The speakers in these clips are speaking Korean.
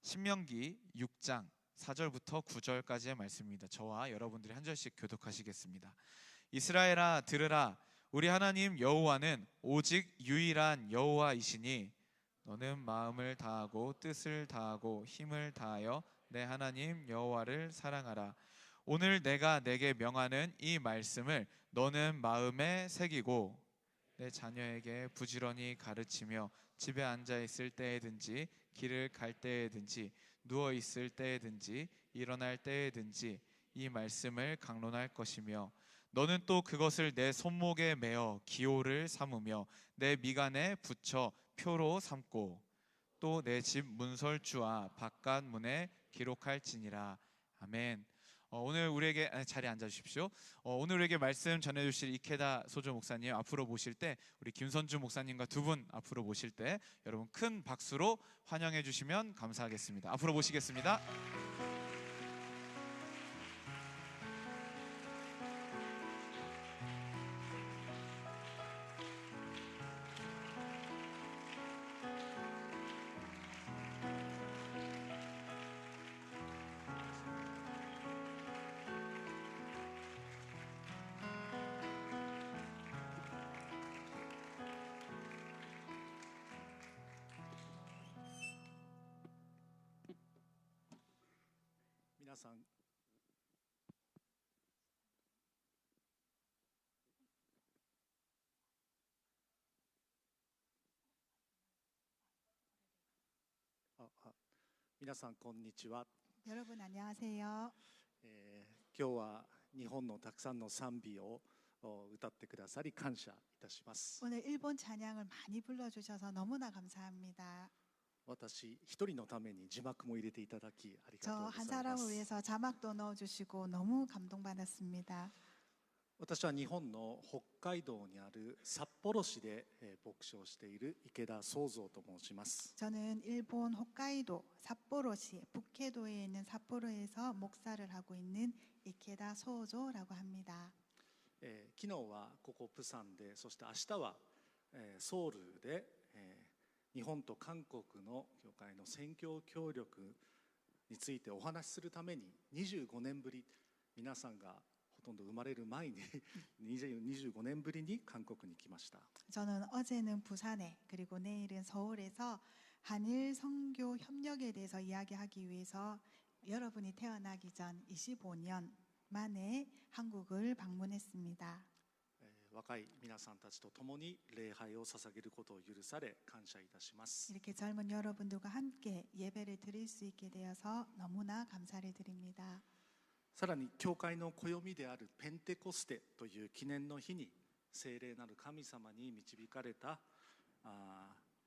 신명기 6장 4절부터 9절까지의 말씀입니다. 저와 여러분들이 한 절씩 교독하시겠습니다. 이스라엘아 들으라, 우리 하나님 여호와는 오직 유일한 여호와이시니 너는 마음을 다하고 뜻을 다하고 힘을 다하여 내 하나님 여호와를 사랑하라. 오늘 내가 내게 명하는 이 말씀을 너는 마음에 새기고 내 자녀에게 부지런히 가르치며 집에 앉아 있을 때에든지 길을 갈 때에든지 누워 있을 때에든지 일어날 때에든지 이 말씀을 강론할 것이며 너는 또 그것을 내 손목에 매어 기호를 삼으며 내 미간에 붙여 표로 삼고 또 내 집 문설주와 바깥 문에 기록할지니라. 아멘. 오늘 우리에게 자리에 앉아 주십시오. 오늘 우리에게 말씀 전해주실 이케다 소조 목사님 앞으로 모실 때, 우리 김선주 목사님과 두 분 앞으로 모실 때 여러분 큰 박수로 환영해 주시면 감사하겠습니다. 앞으로 모시겠습니다.皆さんこんにちは。 여러분 안녕하세요. 今日は日本のたくさんの賛美を歌ってくださり感謝いたします。 오늘 일본 찬양을 많이 불러주셔서 너무나 감사합니다. 私一人のために字幕も入れていただきありがとう 저 ご 한 ざいま 사람을 す。 위해서 자막도 넣어주시고 너무 감동받았습니다. 私は日本の北海道にある札幌市で牧師をしている池田創造と申します。 저는 일본 홋카이도 삿포로시 북해도에 있는 삿포로에서 목사를 하고 있는 이케다 소조라고 합니다. 昨日はここプサンで、そして明日はソウルで日本と韓国の教会の宣教協力についてお話しするために25年ぶり、皆さんがほとんど生まれる前に25年ぶりに韓国に来ました。 저는 어제는 부산에 그리고 내일은 서울에서 한일 선교 협력에 대해서 이야기하기 위해서 여러분이 태어나기 전 25년 만에 한국을 방문했습니다. 若い皆さんたちと共に礼拝を捧げることを許され感謝いたします。 이렇게 젊은 여러분들과 함께 예배를 드릴 수 있게 되어서 너무나 감사를 드립니다. さらに教会の暦であるペンテコステという記念の日に、聖霊なる神様に導かれた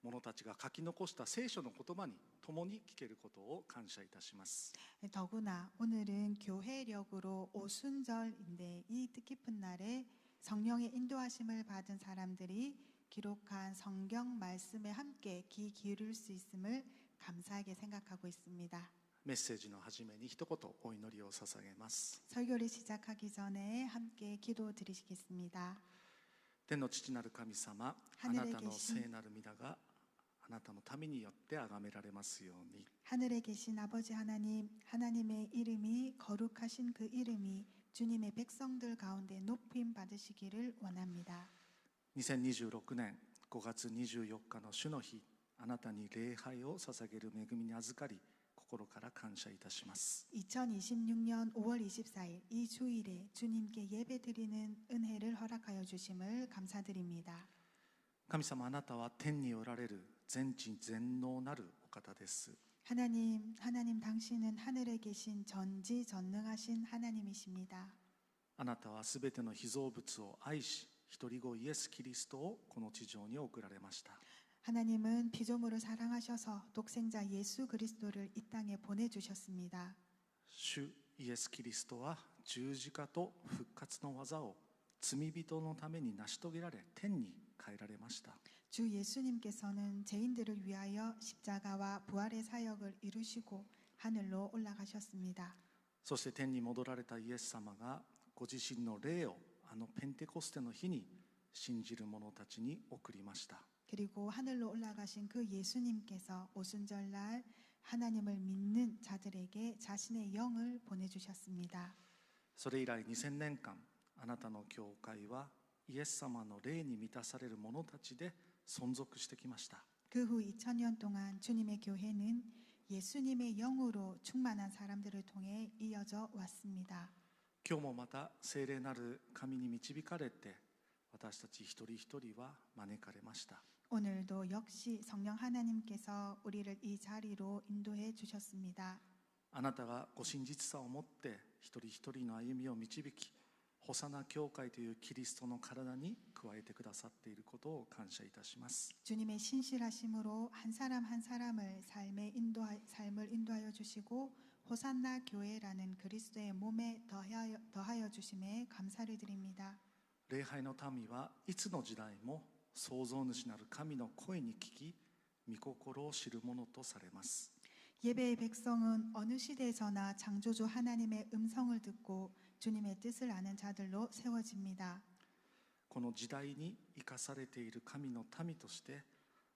者たちが書き残した聖書の言葉に共に聞けることを感謝いたします。 더구나 오늘은 교회력으로 오순절인데 이 뜻깊은 날에 성령의 인도하심을 받은 사람들이 기록한 성경 말씀에 함께 귀 기울일 수 있음을 감사하게 생각하고 있습니다. メッセージの初めに一言お祈りを捧げます。 설교를 시작하기 전에 함께 기도 드리시겠습니다. 天の父なる神様、あなたの聖なる皆があなたの民によって崇められますように。 하늘에 계신 아버지 하나님, 하나님의 이름이 거룩하신 그 이름이 주님의 백성들 가운데 높임 받으시기를 원합니다. 2026年5月24日の主の日、あなたに礼拝を捧げる恵みに預かり、心から感謝いたします。 2026년 5월 24일 이 주일에 주님께 예배드리는 은혜를 허락하여 주심을 감사드립니다. 神様、あなたは天におられる全知全能なるお方です。 하나님 당신은 하늘에 계신 전지전능하신 하나님이십니다. あなたはすべての被造物を愛し、一人子イエス・キリストをこの地上に送られました。 하나님은 피조물을 사랑하셔서 독생자 예수 그리스도를 이 땅에 보내주셨습니다. 主イエス・キリストは十字架と復活の技を罪人のために成し遂げられ、天に帰られました。 주 예수님께서는 죄인들을 위하여 십자가와 부활의 사역을 이루시고 하늘로 올라가셨습니다. そして天に戻られたイエス様がご自身の霊をあのペンテコステの日に信じる者たちに送りました。 그리고 하늘로 올라가신 그 예수님께서 오순절날 하나님을 믿는 자들에게 자신의 영을 보내주셨습니다. それ以来2000年間あなたの教会はイエス様の霊に満たされる者たちで存続してきました。 그 후 2000년 동안 주님의 교회는 예수님의 영으로 충만한 사람들을 통해 이어져 왔습니다. 今日もまた聖霊なる神に導かれて私たち一人一人は招かれました。 오늘도 역시 성령 하나님께서 우리를 이 자리로 인도해 주셨습니다. あなたがご真実さを持って一人一人の歩みを導き、ホサナ教会というキリストの体に加えてくださっていることを感謝いたします。 주님의 신실하심으로 한 사람 한 사람을 삶을 인도하여 주시고 호산나 교회라는 그리스도의 몸에 더하여 주심에 감사를 드립니다. 礼拝の民はいつの時代も創造主なる神の声に聞き、御心を知るものとされます。 예배의 백성은 어느 시대에서나 창조주 하나님의 음성을 듣고 주님의 뜻을 아는 자들로 세워집니다. この時代に生かされている神の民として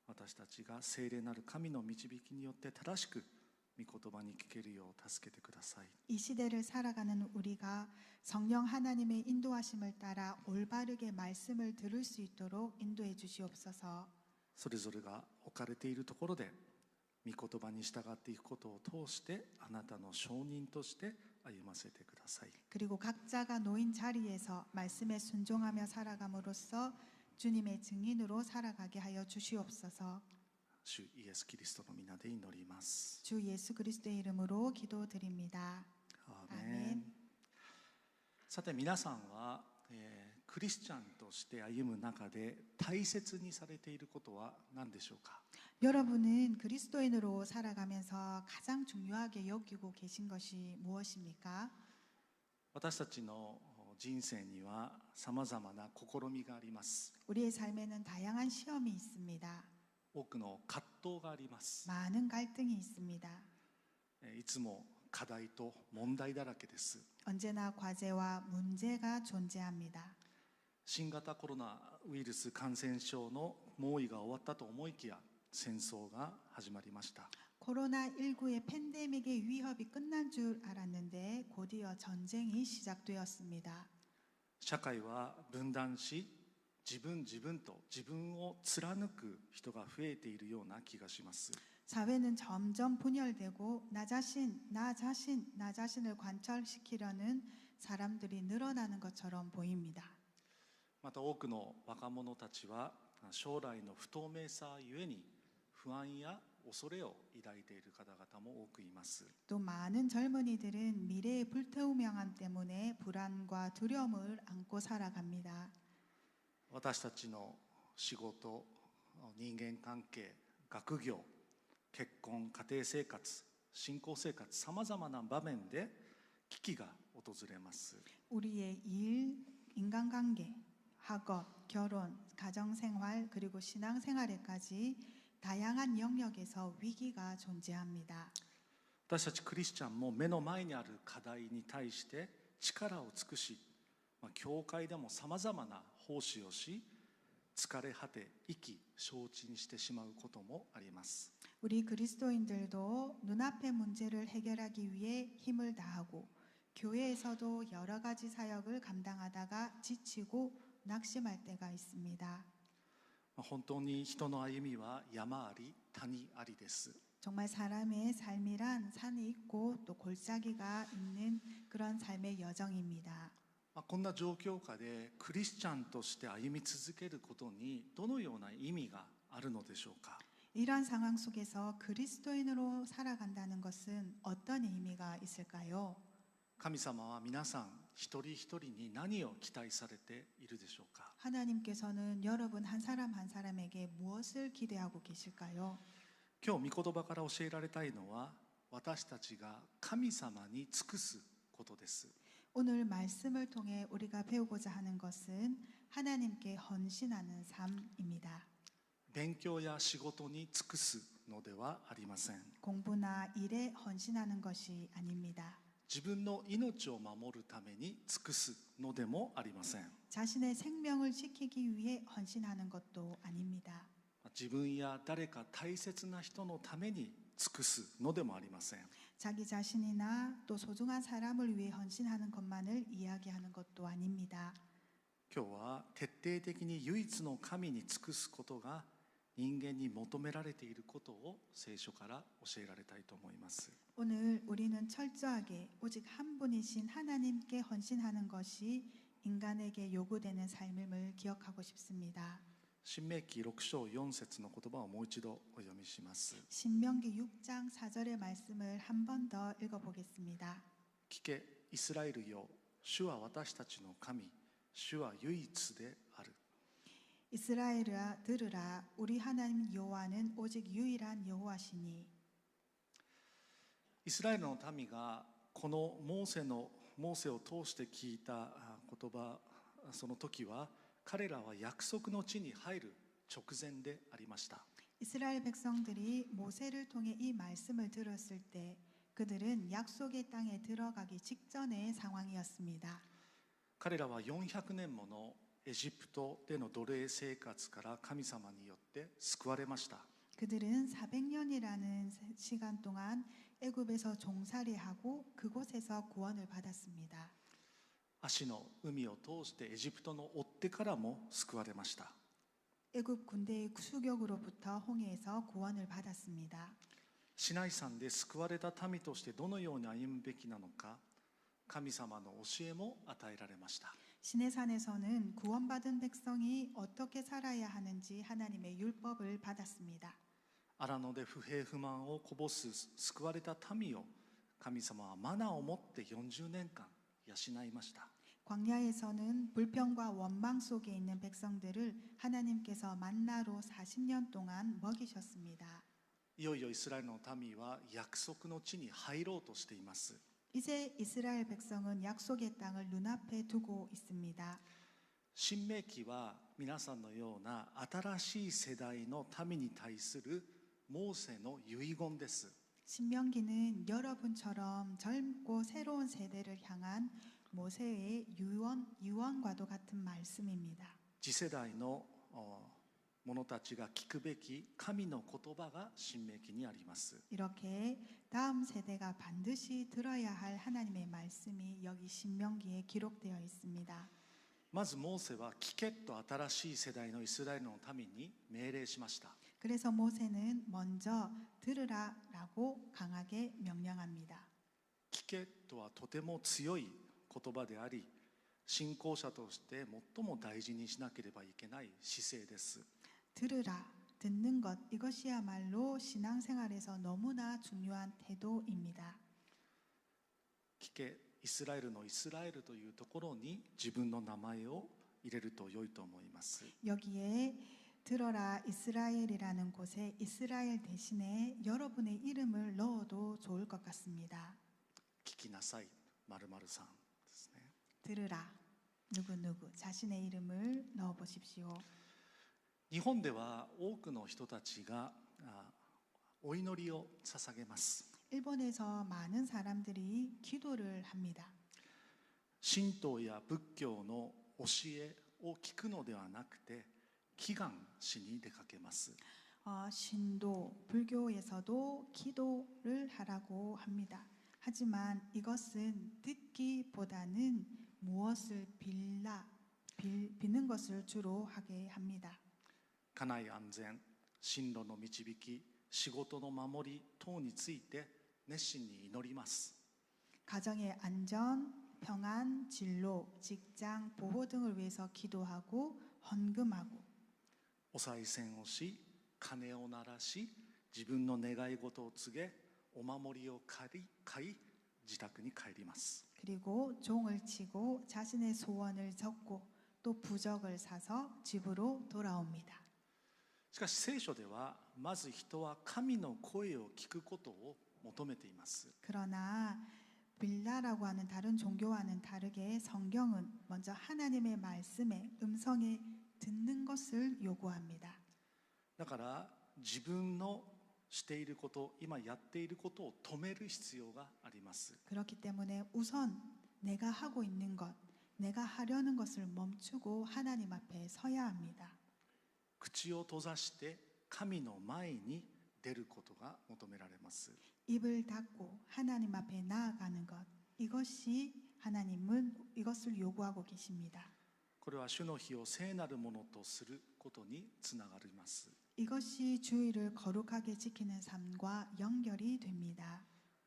私たちが聖霊なる神の導きによって正しく御言葉に聞けるよう助けてください。 이 시대를 살아가는 우리가 성령 하나님의 인도하심을 따라 올바르게 말씀을 들을 수 있도록 인도해 주시옵소서. それぞれが置かれているところで御言葉に従っていくことを通してあなたの証人として歩ませてください。 그리고 각자가 놓인 자리에서 말씀에 순종하며 살아감으로써 주님의 증인으로 살아가게 하여 주시옵소서. 主イエスキリストの皆で祈ります。 주 예수 그리스도의 이름으로 기도드립니다. アーメン。さて皆さんは、クリスチャンとして歩む中で大切にされていることは何でしょうか。 여러분은 그리스도인으로 살아가면서 가장 중요하게 여기고 계신 것이 무엇입니까? 私たちの人生にはさまざまな試みがあります。 우리의 삶에는 다양한 시험이 있습니다. 多くの葛藤があります。 많은 갈등이 있습니다. いつも課題と問題だらけです。 언제나 과제와 문제가 존재합니다. 新型コロナウイルス感染症の猛威が終わったと思いきや戦争が始まりました。 코로나19의 팬데믹의 위협이 끝난 줄 알았는데 곧이어 전쟁이 시작되었습니다. 社会は分断し、自分と自分を貫く人が増えているような気がします。 사회는 점점 분열되고 나 자신을 관철시키려는 사람들이 늘어나는 것처럼 보입니다. また多くの若者たちは将来の不透明さゆえに不安や恐れを抱いている方々も多くいます。 또 많은 젊은이들은 미래의 불투명함 때문에 불안과 두려움을 안고 살아갑니다. 私たちの仕事、人間関係、学業、結婚、家庭生活、信仰生活、さまざまな場面で危機が訪れます。 우리의 일, 인간관계, 학업, 결혼, 가정생활 그리고 신앙생활에까지 다양한 영역에서 위기가 존재합니다. 私たちクリスチャンも目の前にある課題に対して力を尽くし、教会でもさまざまな奉仕をし、疲れ果て意気消沈にしてしまうこともあります。 우리 그리스도인들도 눈앞의 문제를 해결하기 위해 힘을 다하고 교회에서도 여러 가지 사역을 감당하다가 지치고 낙심할 때가 있습니다. 本当に人の歩みは山あり谷ありです。 정말 사람의 삶이란 산이 있고 또 골짜기가 있는 그런 삶의 여정입니다. こんな状況下でクリスチャンとして歩み続けることにどのような意味があるのでしょうか。 이러한 상황 속에서 그리스도인으로 살아간다는 것은 어떤 의미가 있을까요? 神様は皆さん一人一人に何を期待されているでしょうか。 하나님께서는 여러분 한 사람 한 사람에게 무엇을 기대하고 계실까요? 今日御言葉から教えられたいのは私たちが神様に尽くすことです。 오늘 말씀을 통해 우리가 배우고자 하는 것은 하나님께 헌신하는 삶입니다. 勉強や仕事に尽くすのではありません。 공부나 일에 헌신하는 것이 아닙니다. 自分の命を守るために尽くすのでもありません。 자신의 생명을 지키기 위해 헌신하는 것도 아닙니다. 自分や誰か大切な人のために尽くすのでもありません。 자기 자신이나 또 소중한 사람을 위해 헌신하는 것만을 이야기하는 것도 아닙니다. 今日は徹底的に唯一の神に尽くすことが人間に求められていることを聖書から教えられたいと思います。 오늘 우리는 철저하게 오직 한 분이신 하나님께 헌신하는 것이 인간에게 요구되는 삶임을 기억하고 싶습니다. 新明記6章4節の言葉をもう一度お読みします。 신명기 6장 4절의 말씀을 한 번 더 읽어보겠습니다. 聞けイスラエルよ、主は私たちの神、主は唯一である。 이스라엘아 들으라 우리 하나님 여호와는 오직 유일한 여호와시니. イスラエルの民がこのモーセを通して聞いた言葉、その時は彼らは約束の地に入る直前でありました。 이스라엘 백성들이 모세를 통해 이 말씀을 들었을 때 그들은 약속의 땅에 들어가기 직전의 상황이었습니다. 彼らは400年ものエジプトでの奴隷生活から神様によって救われました。 그들은 400년이라는 시간 동안 애굽에서 종살이하고 그곳에서 구원을 받았습니다. 足の海を通してエジプトの追ってからも救われました。 애굽 군대의 수격으로부터 홍해에서 구원을 받았습니다. シナイ山で救われた民としてどのように歩むべきなのか、神様の教えも与えられました。 시내산에서는 구원받은 백성이 어떻게 살아야 하는지 하나님의 율법을 받았습니다. 荒野で不平不満をこぼす救われた民を神様はマナを持って40年間養いました。 광야에서는 불평과 원망 속에 있는 백성들을 하나님께서 만나로 40년 동안 먹이셨습니다. いよいよイスラエルの民は約束の地に入ろうとしています。 이제 이스라엘 백성은 약속의 땅을 눈앞에 두고 있습니다. 新明記は皆さんのような新しい世代の民に対するモーセの遺言です。 신명기는 여러분처럼 젊고 새로운 세대를 향한 모세의 유언과도 같은 말씀입니다. 次世代の者たちが聞くべき神の言葉が新明記にあります。 이렇게 다음 세대가 반드시 들어야 할 하나님의 말씀이 여기 신명기에 기록되어 있습니다. まずモーセは聞けと新しい世代のイスラエルの民に命令しました。 그래서 모세는 먼저 들으라라고 강하게 명령합니다. 聞けとはとても強い言葉であり、信仰者として最も大事にしなければいけない姿勢です。 들으라, 듣는 것 이것이야말로 신앙생활에서 너무나 중요한 태도입니다. 聞けイスラエルのイスラエルというところに自分の名前を入れると良いと思います。 여기에 들어라 이스라엘이라는 곳에 이스라엘 대신에 여러분의 이름을 넣어도 좋을 것 같습니다. 聞きなさい〇〇さんですね。 들으라 누구누구 자신의 이름을 넣어 보십시오. 日本では多くの人たちがお祈りを捧げます。 일본에서 많은 사람들이 기도를 합니다. 神道や仏教の教えを聞くのではなくて祈願しに出かけます。 신도, 불교에서도 기도를 하라고 합니다. 하지만 이것은 듣기보다는 무엇을 비는 것을 주로 하게 합니다. 家内安全、進路の導き、仕事の守り等について熱心に祈ります。 가정의 안전, 평안, 진로, 직장, 보호 등을 위해서 기도하고 헌금하고 お賽銭をし、鐘を鳴らし、自分の願い事を告げ、お守りを買い、自宅に帰ります。 그리고 종을 치고 자신의 소원을 적고 또 부적을 사서 집으로 돌아옵니다. しかし聖書ではまず人は神の声を聞くことを求めています。 그러나 빌라라고 하는 다른 종교와는 다르게 성경은 먼저 하나님의 말씀에 음성에 듣는 것을 요구합니다. だから自分のしていること、今やっていることを止める必要があります。 그렇기 때문에 우선 내가 하고 있는 것, 내가 하려는 것을 멈추고 하나님 앞에 서야 합니다. 口を閉ざして神の前に出ることが求められます。 입을 닫고 하나님 앞에 나아가는 것, 이것이 하나님은 이것을 요구하고 계십니다. これは主の日を聖なるものとすることにつながります。 이것이 주의를 거룩하게 지키는 삶과 연결이 됩니다.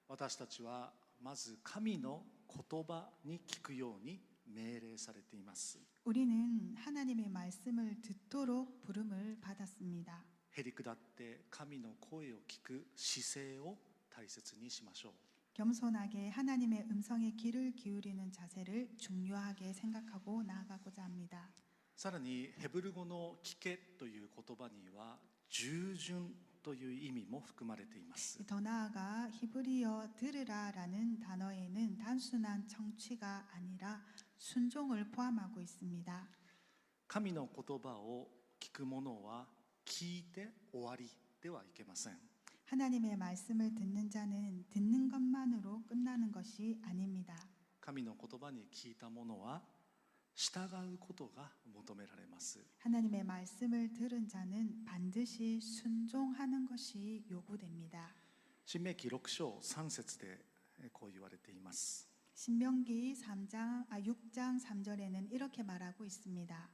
私たちはまず神の言葉に聞くように命令されています。 우리는 하나님의 말씀을 듣도록 부름을 받았습니다. へりくだって神の声を聞く姿勢を大切にしましょう。 겸손하게 하나님의 음성에 귀를 기울이는 자세를 중요하게 생각하고 나아가고자 합니다. さらにヘブル語の聞けという言葉には従順という意味も含まれています。 더 나아가 히브리어 들으라라는 단어에는 단순한 청취가 아니라 순종을 포함하고 있습니다. 神の言葉を聞く者は聞いて終わりではいけません。 하나님의 말씀을 듣는 자는 듣는 것만으로 끝나는 것이 아닙니다. 神の言葉に聞いた者は従うことが求められます。 하나님의 말씀을 들은 자는 반드시 순종하는 것이 요구됩니다. 新明記6章3節でこう言われています。 신명기 6장 3절에는 이렇게 말하고 있습니다.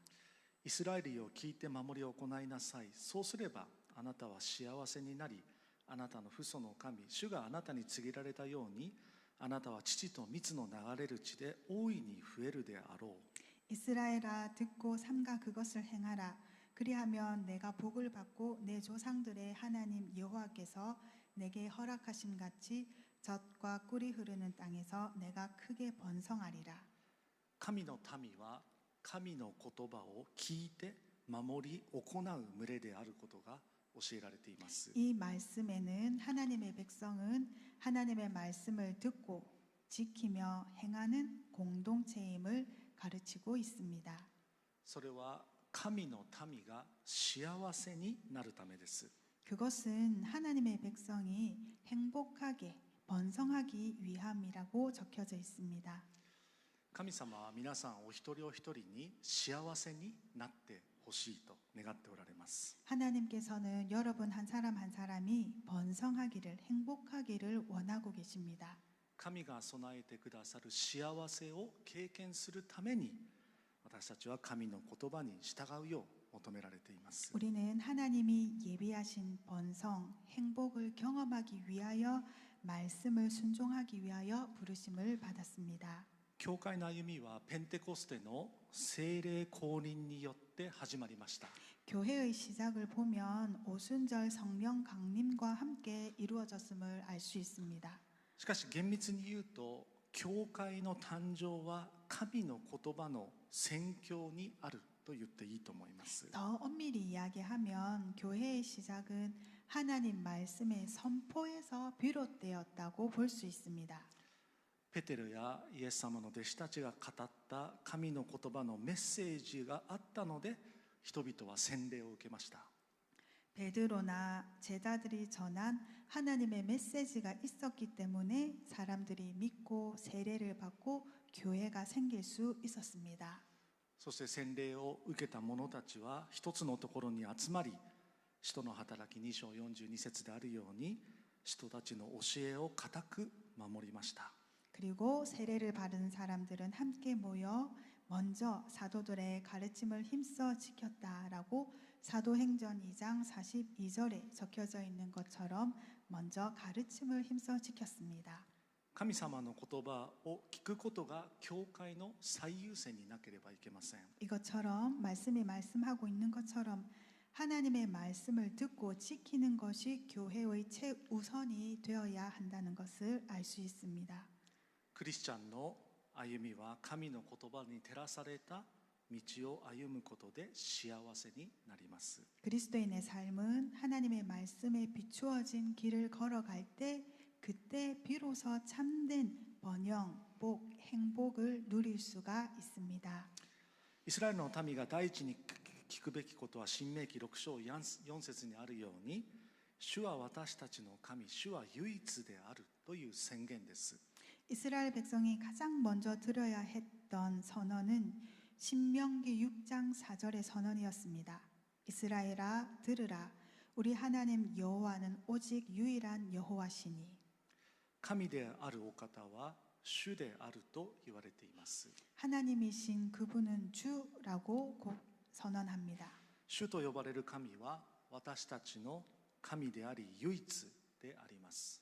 イスラエルよ聞いて守り行いなさい。そうすればあなたは幸せになり、あなたの父祖の神主があなたに告げられたように、あなたは乳と蜜の流れる地で大いに増えるであろう。 이스라엘아 듣고 삼가 그것을 행하라. 그리하면 내가 복을 받고 내 조상들의 하나님 여호와께서 내게 허락하심 같이 젖과 꿀이 흐르는 땅에서 내가 크게 번성하리라. 神の民は神の言葉を聞いて守り行う群れであることが教えられています。 이 말씀에는 하나님의 백성은 하나님의 말씀을 듣고 지키며 행하는 공동체임을 가르치고 있습니다. それは神の民が幸せになるためです。 그것은 하나님의 백성이 행복하게 번성하기 위함이라고 적혀져 있습니다. 神様は皆さんお一人お一人に幸せになってほしいと願っておられます。 하나님께서는 여러분 한 사람 한 사람이 번성하기를 행복하기를 원하고 계십니다. 神が備えてくださる幸せを経験するために私たちは神の言葉に従うよう求められています。 우리는 하나님이 예비하신 번성, 행복을 경험하기 위하여 말씀을 순종하기 위하여 부르심을 받았습니다. 教会の歩みはペンテコステの聖霊降臨によって始まりました。 교회의 시작을 보면 오순절 성령 강림과 함께 이루어졌음을 알 수 있습니다. しかし厳密に言うと教会の誕生は神の言葉の宣教にあると言っていいと思います。 더 엄밀히 이야기하면 교회의 시작은 하나님 말씀의 선포에서 비롯되었다고 볼 수 있습니다. ペテロやイエス様の弟子たちが語った神の言葉のメッセージがあったので人々は洗礼を受けました。 베드로나 제자들이 전한 하나님의 메시지가 있었기 때문에 사람들이 믿고 세례를 받고 교회가 생길 수 있었습니다. そして洗礼を受けた者たちは一つのところに集まり、使徒の働き2章42節であるように人たちの教えを固く守りました。 그리고 세례를 받은 사람들은 함께 모여 먼저 사도들의 가르침을 힘써 지켰다라고 사도행전 2장 42절에 적혀져 있는 것처럼 먼저 가르침을 힘써 지켰습니다. 神様の言葉を聞くことが教会の最優先になければいけません。 이것처럼 말씀이 말씀하고 있는 것처럼 하나님의 말씀을 듣고 지키는 것이 교회의 최우선이 되어야 한다는 것을 알 수 있습니다. クリスチャンの歩みは神の言葉に照らされた道を歩むことで幸せになります。 그리스도인의 삶은 하나님의 말씀에 비추어진 길을 걸어갈 때 그때 비로소 참된 번영, 복, 행복을 누릴 수가 있습니다. イスラエルの民が第一に聞くべきことは新明記6章4節にあるように、主は私たちの神、主は唯一であるという宣言です。 이스라엘 백성이 가장 먼저 들어야 했던 선언은 신명기 6장 4절의 선언이었습니다. 이스라엘아 들으라. 우리 하나님 여호와는 오직 유일한 여호와시니 神であるお方は主であると言われています。 하나님이신 그분은 주라고 곧 선언합니다. 主と呼ばれる神は私たちの神であり唯一であります。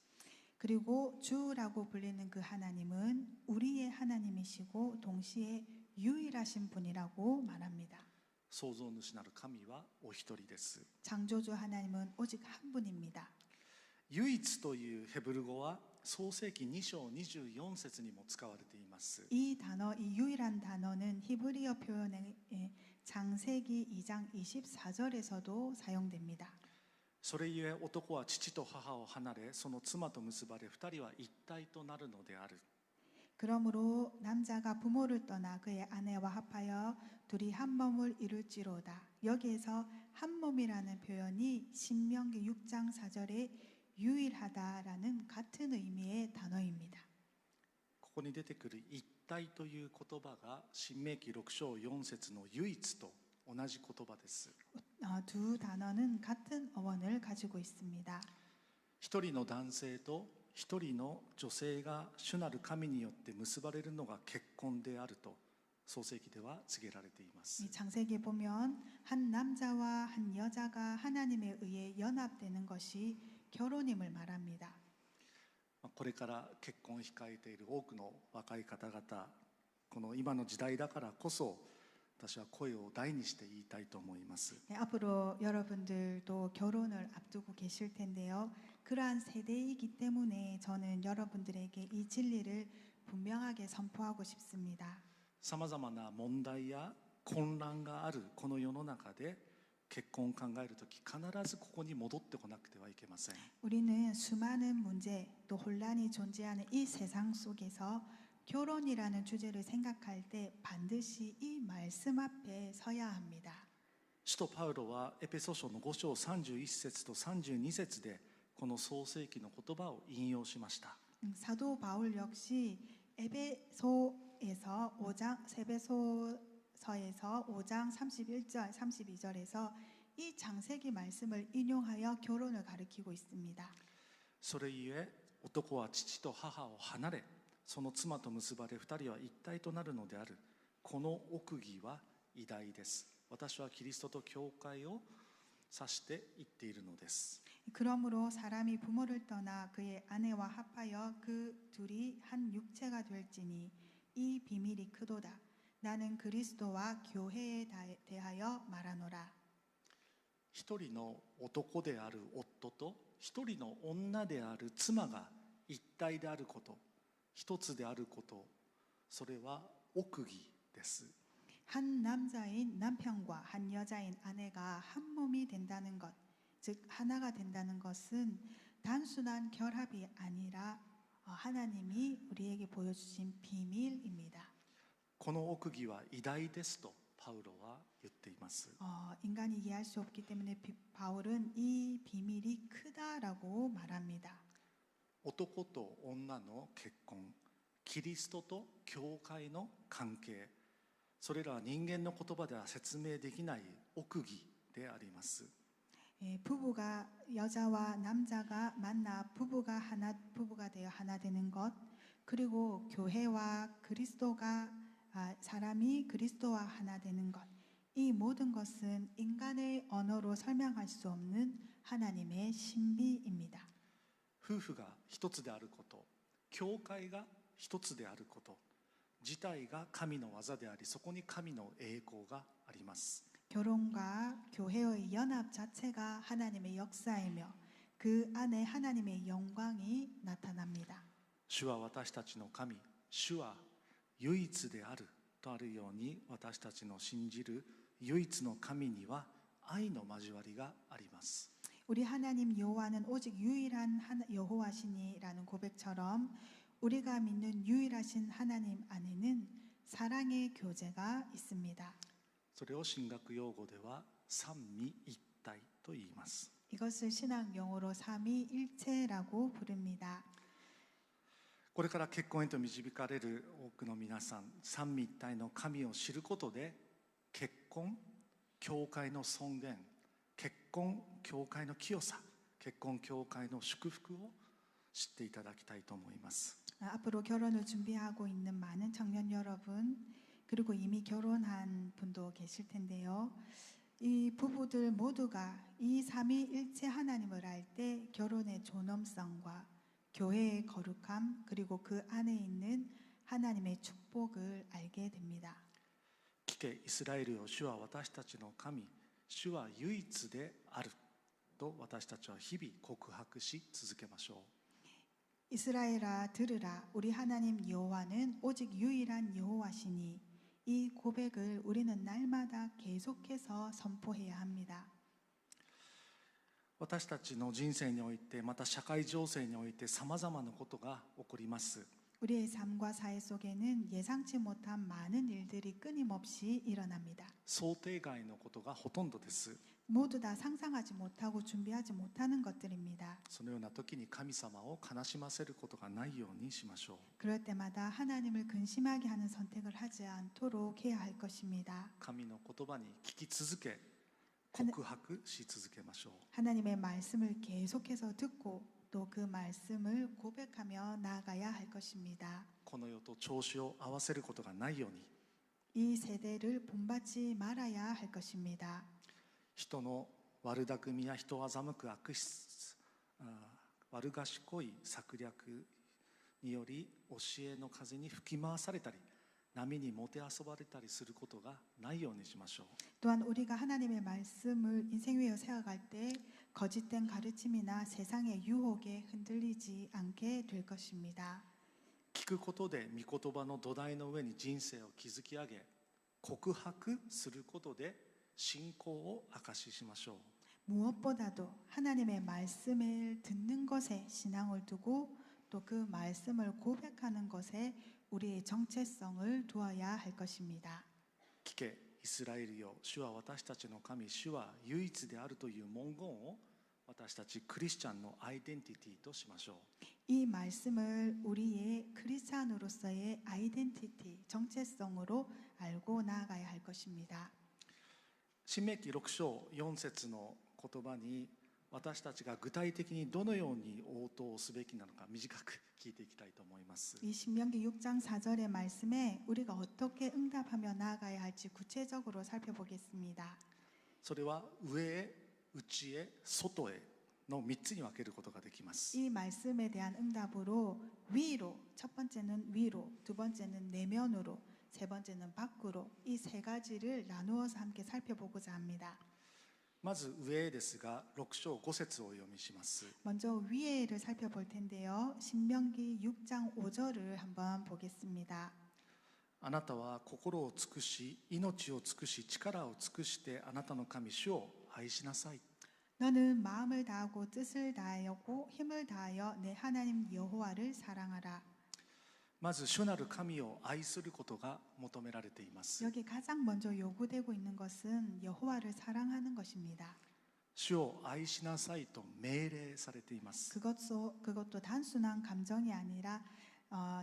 그리고 주라고 불리는 그 하나님은 우리의 하나님이시고 동시에 유일하신 분이라고 말합니다. 創造主なる神はお一人です。 창조주 하나님은 오직 한 분입니다. 唯一というヘブル語は創世記2章24節にも使われています。 이 단어, 이 유일한 단어는 히브리어 표현의 창세기 2장 24절에서도 사용됩니다. それゆえ男は父と母を離れその妻と結ばれ二人は一体となるのである。 그러므로 남자가 부모를 떠나 그의 아내와 합하여 둘이 한 몸을 이룰지로다. 여기에서 한 몸이라는 표현이 신명기 6장 4절에 유일하다라는 같은 의미의 단어입니다. ここに出てくる一体という言葉が新明記6章4節の唯一と同じ言葉です。 두 단어는 같은 어원을 가지고 있습니다. 一人の男性と一人の女性が主なる神によって結ばれるのが結婚であると創世記では告げられています。 이 창세기에 보면 한 남자와 한 여자가 하나님에 의해 연합되는 것이 결혼임을 말합니다. これから結婚を控えている多くの若い方々、この今の時代だからこそ私は声を大にして言いたいと思います。 네, 앞으로 여러분들도 결혼을 앞두고 계실 텐데요. 그러한 세대이기 때문에 저는 여러분들에게 이 진리를 분명하게 선포하고 싶습니다. さまざまな問題や混乱があるこの世の中で結婚を考えるとき必ずここに戻ってこなくてはいけません。 우리는 수많은 문제 또 혼란이 존재하는 이 세상 속에서 결혼이라는 주제를 생각할 때 반드시 이 말씀 앞에 서야 합니다. 使徒パウロはエペソ書の5章31節と32節でこの創世記の言葉を引用しました。 사도 바울 역시 에베소에서 5장 에베소서에서 5장 31절 32절에서 이 창세기 말씀을 인용하여 결혼을 가리키고 있습니다. それゆえ男は父と母を離れその妻と結ばれ二人は一体となるのである。この奥義は偉大です。私はキリストと教会を指して言っているのです。 그러므로 사람이 부모를 떠나 그의 아내와 합하여 그 둘이 한 육체가 될지니 이 비밀이 크도다. 나는 그리스도와 교회에 대하여 말하노라. 一人の男である夫と一人の女である妻が一体であること、一つであること、それは奥義です。 한 남자인 남편과 한 여자인 아내가 한 몸이 된다는 것, 즉 하나가 된다는 것은 단순한 결합이 아니라 하나님이 우리에게 보여주신 비밀입니다. この奥義は偉大ですとパウロは言っています。 인간이 이해할 수 없기 때문에 바울은 이 비밀이 크다라고 말합니다. 男と女の結婚、キリストと教会の関係、それらは人間の言葉では説明できない奥義であります。 부부가 여자와 남자가 만나 부부가 되어 하나 되는 것, 그리고 교회와 사람이 그리스도와 하나 되는 것, 이 모든 것은 인간의 언어로 설명할 수 없는 하나님의 신비입니다. 夫婦が一つであること、教会が一つであること自体が神の技であり、そこに神の栄光があります。 결혼과 교회의 연합 자체가 하나님의 역사이며 그 안에 하나님의 영광이 나타납니다. 主は私たちの神、主は唯一であるとあるように、私たちの信じる唯一の神には愛の交わりがあります。 우리 하나님 여호와는 오직 유일한 여호와시니라는 고백처럼 우리가 믿는 유일하신 하나님 안에는 사랑의 교제가 있습니다. それを神学用語では三位一体と言います。 이것을 신학 용어로 삼위일체라고 부릅니다. これから結婚へと導かれる多くの皆さん、三位一体の神を知ることで結婚、教会の尊厳、結婚教会の清さ、結婚教会の祝福を知っていただきたいと思います。 앞으로 결혼을 준비하고 있는 많은 청년 여러분, 그리고 이미 결혼한 분도 계실 텐데요. 이 부부들 모두가 이 삼위일체 하나님을 알 때 결혼의 존엄성과 교회의 거룩함, 그리고 그 안에 있는 하나님의 축복을 알게 됩니다. 聞けイスラエルよ、主は私たちの神、主は唯一であると私たちは日々告白し続けましょう。 이스라엘아 들으라, 우리 하나님 여호와는 오직 유일한 여호와시니 이 고백을 우리는 날마다 계속해서 선포해야 합니다. 私たちの人生において、また社会情勢においてさまざまなことが起こります。 우리의 삶과 사회 속에는 예상치 못한 많은 일들이 끊임없이 일어납니다. 想定外のことがほとんどです。 모두 다 상상하지 못하고 준비하지 못하는 것들입니다. そのような時に神様を悲しませることがないようにしましょう。 그럴 때마다 하나님을 근심하게 하는 선택을 하지 않도록 해야 할 것입니다. 神の言葉に聞き続け、告白し続けましょう。 하나님의 말씀을 계속해서 듣고 또 그 말씀을 고백하며 나아가야 할 것입니다. この世と調子を合わせることがないように、 이 세대를 본받지 말아야 할 것입니다. 人の悪巧みや人を欺く悪賢い策略により教えの風に吹き回されたり、波にもてあそばれたりすることがないようにしましょう。 또한 우리가 하나님의 말씀을 인생 위에 세워갈 때 거짓된 가르침이나 세상의 유혹에 흔들리지 않게 될 것입니다. 聞くことで御言葉の土台の上に人生を築き上げ、告白することで信仰を証ししましょう。 무엇보다도 하나님의 말씀을 듣는 것에 신앙을 두고 또 그 말씀을 고백하는 것에 우리의 정체성을 두어야 할 것입니다. 聞けイスラエルよ、主は私たちの神、主は唯一であるという文言を私たちクリスチャンのアイデンティティとしましょう。 이 말씀을 우리의 크리스찬으로서의 아이덴티티, 정체성으로 알고 나아가야 할 것입니다. 申命記6章4節の言葉に、私たちが具体的にどのように応答すべきなのか短く聞いていきたいと思います。 이 신명기 6장 4절의 말씀에 우리가 어떻게 응답하며 나아가야 할지 구체적으로 살펴보겠습니다. それは上へ、内へ、外への3つに分けることができます。 이 말씀에 대한 응답으로 위로, 첫 번째는 위로, 두 번째는 내면으로, 세 번째는 밖으로, 이 세 가지를 나누어서 함께 살펴보고자 합니다. まず上へですが、6章5節をお読みします。 먼저 위에를 살펴볼 텐데요. 신명기 6장 5절을 한번 보겠습니다. あなたは心を尽くし、命を尽くし、力を尽くしてあなたの神主を愛しなさい。 너는 마음을 다하고 뜻을 다하고 힘을 다하여 내 하나님 여호와를 사랑하라. まず主なる神を愛することが求められています。 여기 가장 먼저 요구되고 있는 것은 여호와를 사랑하는 것입니다. 主を愛しなさいと命令されています。 그것도 단순한 감정이 아니라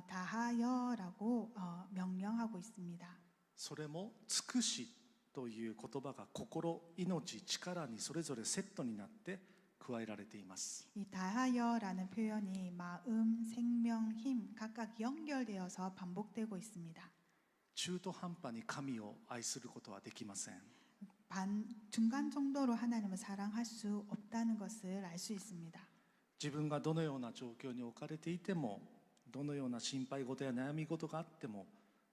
다하여라고 명령하고 있습니다. それも尽くしという言葉が心、命、力にそれぞれセットになって加えられています。 이 다하여라는 표현이 마음, 생명, 힘 각각 연결되어서 반복되고 있습니다. 中途半端に神を愛することはできません。 중간 정도로 하나님을 사랑할 수 없다는 것을 알 수 있습니다. 自分がどのような状況に置かれていても、どのような心配事や悩み事があっても、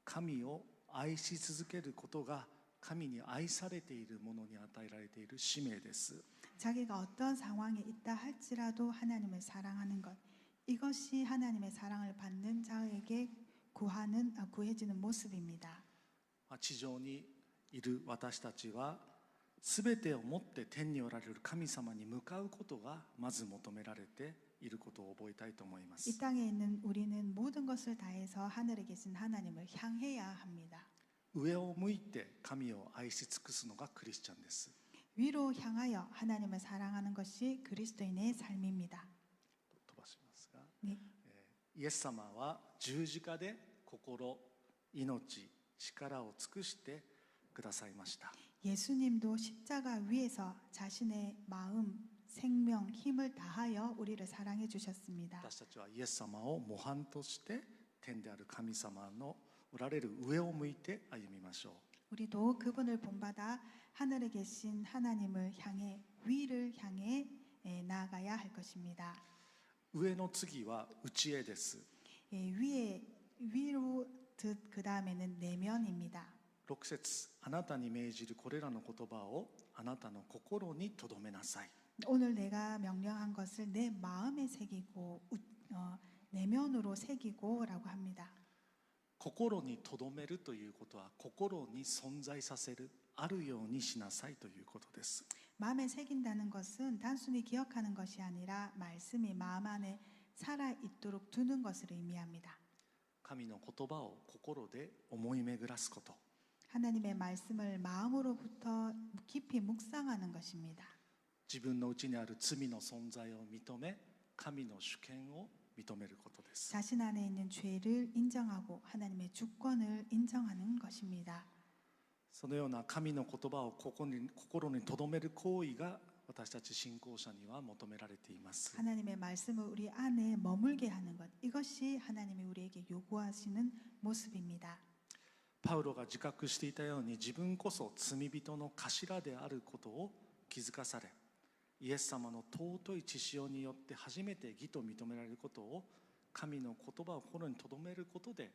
神を愛し続けることが神に愛されている者に与えられている使命です。 자기가 어떤 상황에 있다 할지라도 하나님을 사랑하는 것, 이것이 하나님의 사랑을 받는 자에게 구해지는 모습입니다. 地上にいる私たちは全てをもって天におられる神様に向かうことがまず求められていることを覚えたいと思います。 이 땅에 있는 우리는 모든 것을 다해서 하늘에 계신 하나님을 향해야 합니다. 上を向いて神を愛し尽くすのがクリスチャンです。 위로 향하여 하나님을 사랑하는 것이 그리스도인의 삶입니다. 飛ばしますが、 네. イエス様は十字架で心、命、力を尽くしてくださいました。 예수님도 십자가 위에서 자신의 마음, 생명, 힘을 다하여 우리를 사랑해 주셨습니다. 私たちはイエス様を模範として天である神様のおられる上を向いて歩みましょう。 우리도 그분을 본받아 하늘에 계신 하나님을 향해 위를 향해 나아가야 할 것입니다. 上の次は内へです。 위로 그 다음에는 내면입니다. 6節あなたに命じるこれらの言葉をあなたの心に留めなさい。 오늘 내가 명령한 것을 내 마음에 새기고 내면으로 새기고라고 합니다. 心に留めるということは心に存在させる、あるようにしなさいということです。 마음에 새긴다는 것은 단순히 기억하는 것이 아니라 말씀이 마음 안에 살아 있도록 두는 것을 의미합니다. 神の言葉を心で思い巡らすこと。 하나님의 말씀을 마음으로부터 깊이 묵상하는 것입니다. 自分の内にある罪の存在を認め、神の主権を認めることです。 자신 안에 있는 죄를 인정하고 하나님의 주권을 인정하는 것입니다. そのような神の言葉を心に留める行為が私たち信仰者には求められています。 하나님의 말씀을 우리 안에 머물게 하는 것, 이것이 하나님이 우리에게 요구하시는 모습입니다. パウロが自覚していたように自分こそ罪人の頭であることを気づかされ、イエス様の尊い血潮によって初めて義と認められることを神の言葉を心に留めることで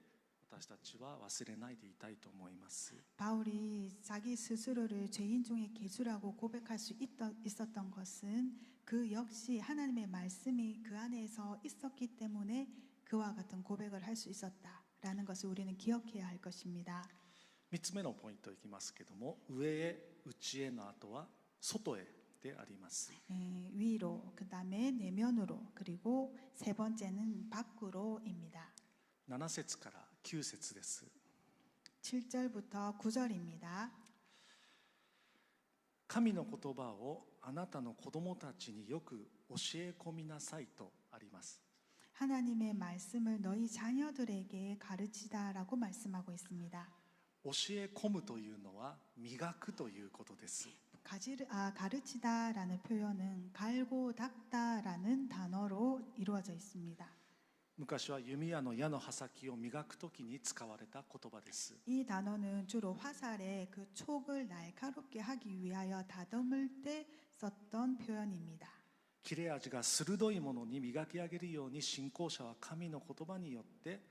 私たちは忘れないでいたいと思います。 바울이 자기 스스로를 죄인 중에 괴수라고 고백할 수 있었던 것은 그 역시 하나님의 말씀이 그 안에서 있었기 때문에 그와 같은 고백을 할 수 있었다라는 것을 우리는 기억해야 할 것입니다. 3つ目のポイントいきますけども、上へ内への後は外へであります。 위로, 그 다음에 내면으로, 그리고 세 번째는 밖으로입니다. 7節から9節です。 7절부터 9절입니다. 神の言葉をあなたの子供たちによく教え込みなさいとあります。 하나님의 말씀을 너희 자녀들에게 가르치다라고 말씀하고 있습니다. 教え込むというのは磨くということです。 가르치다라는 표현은 갈고 닦다라는 단어로 이루어져 있습니다. 昔は弓矢の矢の刃先を磨くときに使われた言葉です。 이 단어는 주로 화살의 그 촉을 날카롭게 하기 위하여 다듬을 때 썼던 표현입니다. 切れ味が鋭いものに磨き上げるように信仰者は神の言葉によって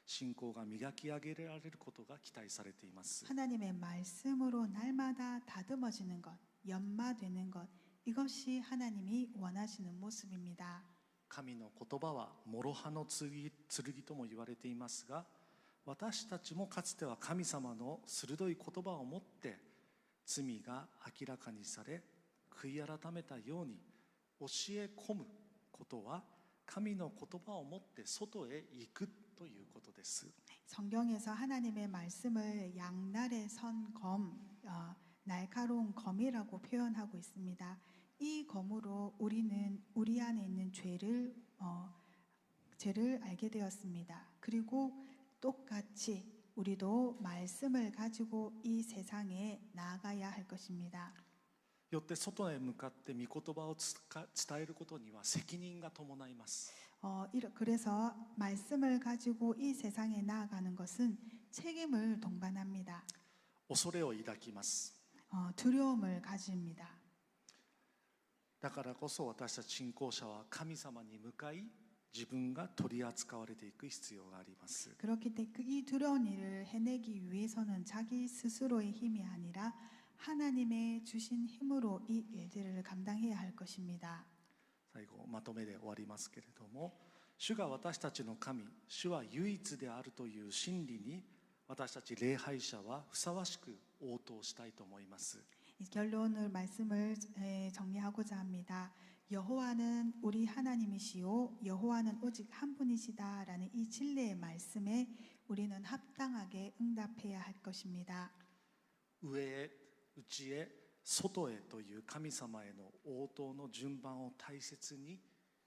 信仰が磨き上げられることが期待されています。 하나님의 말씀으로 날마다 다듬어지는 것, 연마되는 것, 이것이 하나님이 원하시는 모습입니다. 神の言葉は諸刃の剣とも言われていますが、私たちもかつては神様の鋭い言葉を持って罪が明らかにされ悔い改めたように、教え込むことは神の言葉を持って外へ行くということです。 성경에서 하나님의 말씀을 양날의 선 검, 날카로운 검이라고 표현하고 있습니다. 이 검으로 우리는 우리 안에 있는 죄를 알게 되었습니다. 그리고 똑같이 우리도 말씀을 가지고 이 세상에 나아가야 할 것입니다. よって外へ向かって御言葉を伝えることには責任が伴います。 그래서 말씀을 가지고 이 세상에 나아가는 것은 책임을 동반합니다. 恐れを抱きます。 두려움을 가집니다. だからこそ私たち信仰者は神様に向かい自分が取り扱われていく必要があります。 그렇기 때문에 이 두려운 일을 해내기 위해서는 자기 스스로의 힘이 아니라 하나님의 주신 힘으로 이 일들을 감당해야 할 것입니다. 最後まとめで終わりますけれども、主が私たちの神、主は唯一であるという真理に私たち礼拝者はふさわしく応答したいと思います。 결론을 말씀을 정리하고자 합니다. 여호와는 우리 하나님이시오, 여호와는 오직 한 분이시다라는 이 진리의 말씀에 우리는 합당하게 응답해야 할 것입니다. 上へ内へ外へという神様への応答の順番を大切に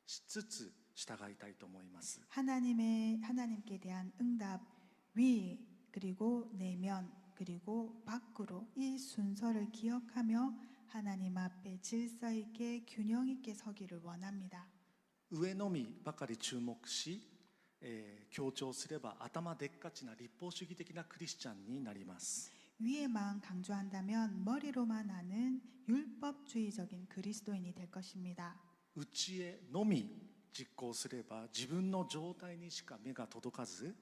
しつつ従いたいと思います。 하나님께 대한 응답 위 그리고 내면 그리고 밖으로 이 순서를 기억하며 하나님 앞에 질서 있게 균형 있게 서기를 원합니다. 上のみばかり注目し、強調すれば頭でっかちな立法主義的なクリスチャンになります。 위에만 강조한다면 머리로만 아는 율법주의적인 그리스도인이 될 것입니다. 内へのみ実行すれば自分の状態にしか目が届かず、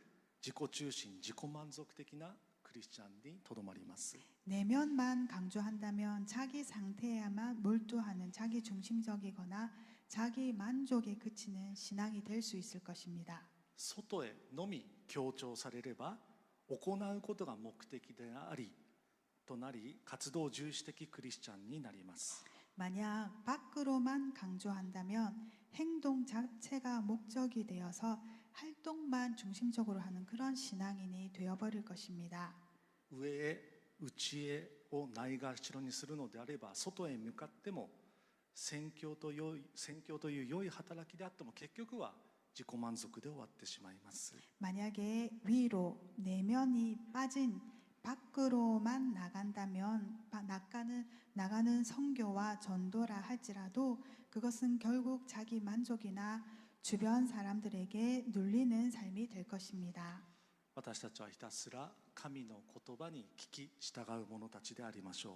自己中心自己満足的なクリスチャンにとどまります。 내면만 강조한다면 자기 상태에만 몰두하는 자기 중심적이거나 자기 만족에 그치는 신앙이 될 수 있을 것입니다. 外へのみ強調されれば行うことが目的でありとなり活動重視的クリスチャンになります。 만약 밖으로만 강조한다면 행동 자체가 목적이 되어서 활동만 중심적으로 하는 그런 신앙인이 되어버릴 것입니다. 上へ内へをないがしろにするのであれば外へ向かっても宣教という良い働きであっても結局は自己満足で終わってしまいます。 만약에 위로 내면이 빠진 밖으로만 나가는 선교와 전도라 할지라도 그것은 결국 자기 만족이나 주변 사람들에게 눌리는 삶이 될 것입니다. 私たちはひたすら神の言葉に聞き従う者たちでありましょう。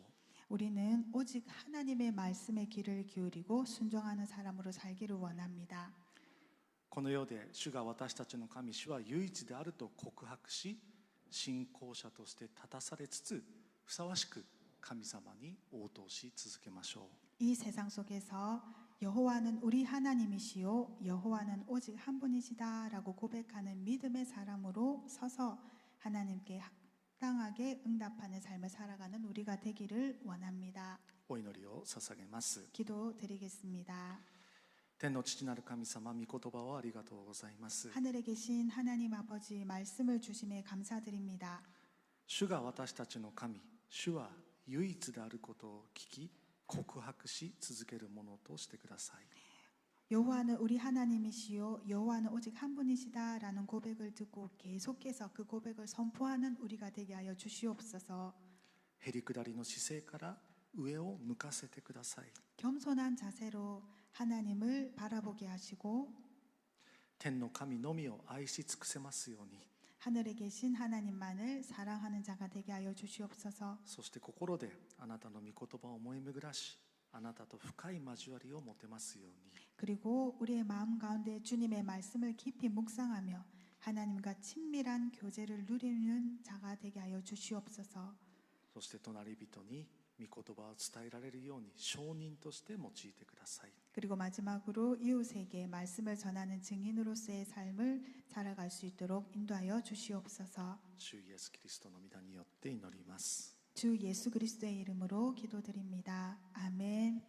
우리는 오직 하나님의 말씀에 귀를 기울이고 순종하는 사람으로 살기를 원합니다. この世で主が私たちの神、主は唯一であると告白し、信仰者として立たされつつ、ふさわしく神様に応答し続けましょう。 이 세상 속에서 여호와는 우리 하나님이시요 여호와는 오직 한 분이시다라고 고백하는 믿음의 사람으로 서서 하나님께 합당하게 응답하는 삶을 살아가는 우리가 되기를 원합니다. お祈りを捧げます。 기도드리겠습니다. 天の父なる神様、御言葉をありがとうございます。 하늘에 계신 하나님 아버지 말씀을 주심에 감사드립니다. 主が私たちの神、主は唯一であることを聞き、告白し続けるものとしてください。 여호와는 우리 하나님이시요 여호와는 오직 한 분이시다라는 고백을 듣고 계속해서 그 고백을 선포하는 우리가 되게 하여 주시옵소서. へりくだりの姿勢から上を向かせてください。 겸손한 자세로 하나님을 바라보게 하시고 天の神のみを愛し尽くせますように、 하늘에 계신 하나님만을 사랑하는 자가 되게 하여 주시옵소서. そして心であなたの御言葉を思い巡らし、あなたと深い交わりを持てますように。 그리고 우리의 마음 가운데 주님의 말씀을 깊이 묵상하며 하나님과 친밀한 교제를 누리는 자가 되게 하여 주시옵소서. そして隣人に御言葉を伝えられるように証人として用いてください。 그리고 마지막으로 이웃에게 말씀을 전하는 증인으로서의 삶을 살아갈 수 있도록 인도하여 주시옵소서. 主イエスキリストの御名によって祈ります。 주 예수 그리스도의 이름으로 기도드립니다. 아멘.